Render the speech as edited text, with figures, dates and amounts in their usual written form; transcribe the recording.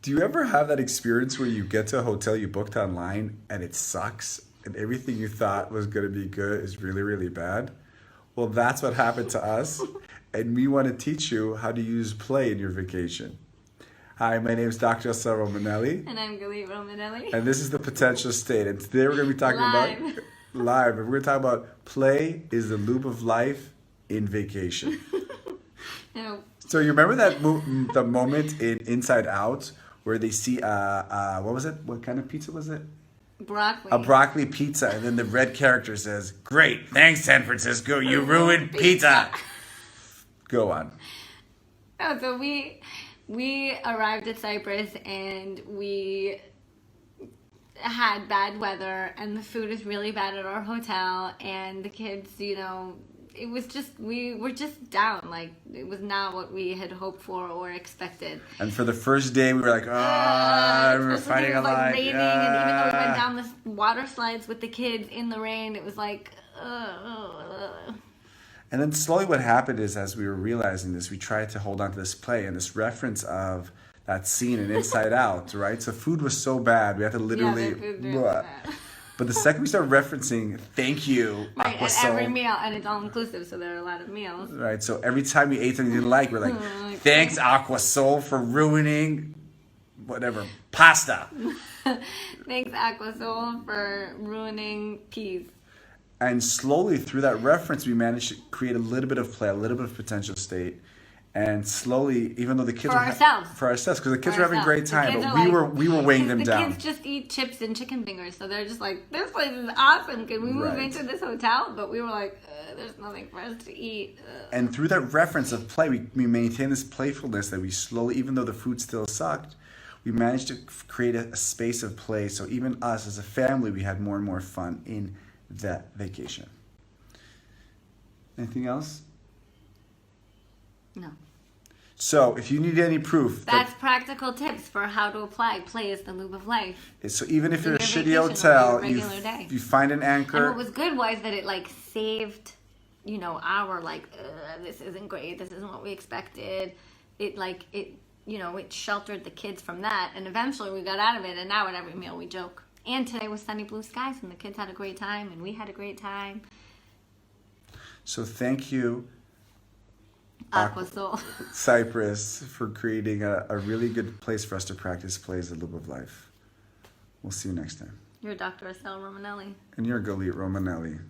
Do you ever have that experience where you get to a hotel you booked online and it sucks and everything you thought was going to be good is really, really bad? Well, that's what happened to us. And we want to teach you how to use play in your vacation. Hi, my name is Dr. Assael Romanelli. And I'm Galit Romanelli. And this is The Potential State. And today we're going to be talking about live. And we're going to talk about play is the lube of life in vacation. No. So you remember that the moment in Inside Out where they see what was it? What kind of pizza was it? Broccoli. A broccoli pizza, and then the red character says, "Great, thanks, San Francisco. You ruined pizza." Go on. Oh, so we arrived at Cyprus and we had bad weather and the food is really bad at our hotel and the kids, it was just, we were just down. Like, it was not what we had hoped for or expected. And for the first day, we were like, we're fighting a lot. Raining, and even though we went down the water slides with the kids in the rain, it was like, And then slowly what happened is, as we were realizing this, we tried to hold on to this play and this reference of that scene in Inside Out, right? So food was so bad, we had to literally... Yeah, the food was bad. But the second we started referencing, thank you, right, Aqua at Soul, every meal, and it's all inclusive, so there are a lot of meals. Right, so every time we ate something we didn't like, we're like, thanks, Aqua Soul, for ruining whatever, pasta. Thanks, Aqua Soul, for ruining peas. And slowly through that reference, we managed to create a little bit of play, a little bit of potential state. And slowly, even though the kids For ourselves, because the kids were having a great time, but we were weighing them down. The kids just eat chips and chicken fingers, so they're just like, this place is awesome. Can we move into this hotel? But we were like, there's nothing for us to eat. And through that reference of play, we maintained this playfulness that we slowly, even though the food still sucked, we managed to create a space of play. So even us as a family, we had more and more fun in that vacation. Anything else? No. So if you need any proof... That's practical tips for how to apply play is the lube of life. So even if you're a shitty hotel, you find an anchor... And what was good was that it saved, our this isn't great, this isn't what we expected. It sheltered the kids from that. And eventually we got out of it, and now at every meal we joke. And today was sunny blue skies, and the kids had a great time, and we had a great time. So thank you, Aqua Soul. Cyprus, for creating a really good place for us to practice play as the lube of life. We'll see you next time. You're Dr. Assael Romanelli. And you're Galit Romanelli.